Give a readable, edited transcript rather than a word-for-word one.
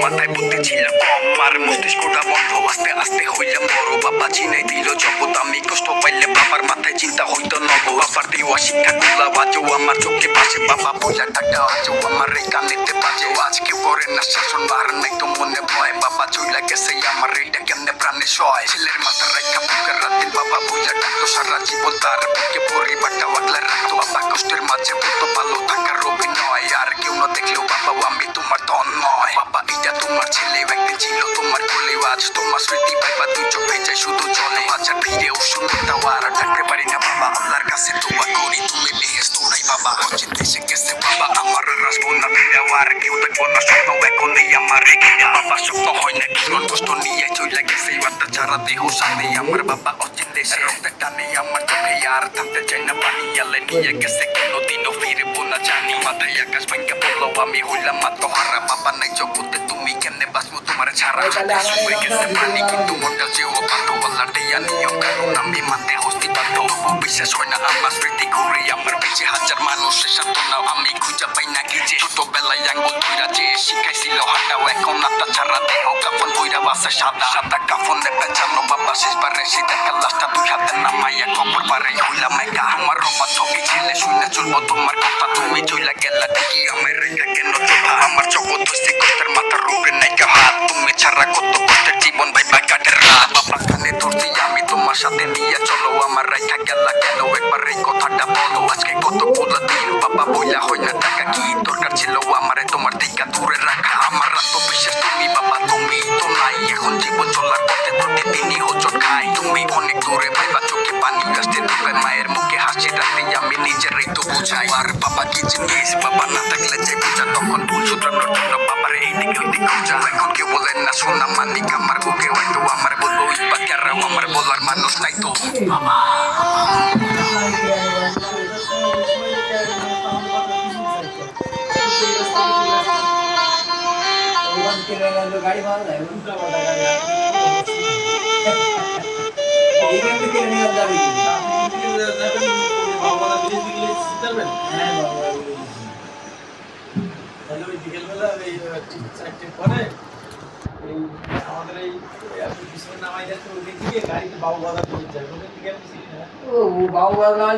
মাথায় বুদ্ধি ছিল কম আর মস্তিষ্কটা বন্ধ আস্তে আস্তে হইলাম বড় বাবা চিনাই দিল জগৎ আমি কষ্ট পাইলে বাবার মাথায় চিন্তা হইতো নব বাবার দেওয়া শিক্ষা গুলা বাজো আমার চোখে পাশে বাবা বোঝা টাকা আজও আমার এই কানেতে বাজে আজকে পরে না শাসন বার নাই তো মনে ভয় বাবা চইলা গেছে আমার এইটা কেমনে প্রাণে সয় ছেলের মাথা রাখা বুকের রাতে বাবা বোঝা ডাকতো সারা জীবন তার বুকে পরিবারটা আগলে রাখতো বাবা কষ্টের মাঝে বলতো ভালো থাকার অভিনয় আর কেউ না দেখলেও বাবা আমি তোমার ধন নয় বাবা এটা তোমার ছেলে একদিন ছিল তোমার কোলে আজ তোমার স্মৃতি পাইবা দুই চোখ ভেজে শুধু চলে বাজার ফিরেও শুনতে আর ডাকতে পারি না বাবা আল্লাহর কাছে দোয়া করি তুমি বেহেশত নাই বাবা অচিন দেশে গেছে বাবা আমার রাসবো না ফিরে আর কেউ দেখবো না স্বপ্ন এখন নেই আমার রেখে বাবা স্বপ্ন হয় না জীবন কষ্ট নিয়ে চলে গেছে বার্তা ছাড়া দেহ সামনে আমার বাবা অচিন দেশে রক্তের টানে আমার চোখে আর থামতে চাই না পানি আলে নিয়ে গেছে কোনোদিনও ফিরবো না জানি মাথায় আকাশ ভাঙ্গা বললো আমি হইলাম আত্মহারা বাবা নাই জগতে তুমি কেমনে বাঁচবো তোমার ছাড়া সময় গেছে পানি কিন্তু মনটা যেও বাধ্য আল্লাহর দেয়া নিয়ম কারণ আমি মানতে হস্তি বাধ্য তবু বিশ্বাস হয় না আমার স্মৃতি ঘুরে আমার বেঁচে হাজার মানুষের সান্ত্বনা আমি খুঁজা পাই না কি যে ছোটবেলায় আঙ্গুল ধইরা যে শিখাইছিল হাঁটাও এখন আত্মা ছাড়া দেহ কাফন বইরা বাসে সাদা সাদা কাফন দেখবে জানো বাবা শেষবারে সে দেখা লাশটা দুই হাতে নামাইয়া খবর পারে হইলাম একা আমার রবা ছবি ছেলে শুনে চলবো তোমার কথা তুমি চইলা গেলা দেখি আমার রেখা কেন চোখা আমার জগৎ হইছে কষ্টের মাথার রূপে নাইকা হাত তুমি ছাড়া কত কষ্টের জীবন ভাইবা কাটের রাত বাবা কানে ধরছি আমি তোমার সাথে নিয়ে চলো আমার রেখা গেলা কেন একবার এই কথাটা বলো আজকে কত বলা দিন বাবা বইলা হয় না টাকা কি দরকার ছিল আমারে তোমার থেকে দূরে রাখা আমার আত্মবিশ্বাস তুমি বাবা তুমি তো নাই এখন জীবন চলার পথে প্রতিদিনই হোঁচট খাই তুমি অনেক দূরে ভাইবা চোখে পানি আসতে ঢুকে মায়ের মুখে হাসি রাখতে আমি নিজেরই তো বুঝাই আর বাবা কি জিনিস বাবা না থাকলে যে বুঝা তখন ভুল শুধরানোর জন্য বাবার এই দিকে ওই দিকে বুঝা এখন কেউ বলেন না সোনা মানিক আমার বুকে হয়তো আমার বলবো ইবা কেরাও আমার বলার মানুষ নাই তো বাবা गाड़ी भाग रहा है उनका बड़ा गाड़ी ये भी कितने निकल जाएगी बाबा ना बिजली बिजली सिस्टम है बाबा हेलो बिजली वाला ये साइड पर है আমাদের এই পিছনে নামাই যাচ্ছে ওদিকে গাড়িতে বাবু বাজার চলে যায় ওদিকে ও বাবু বাজার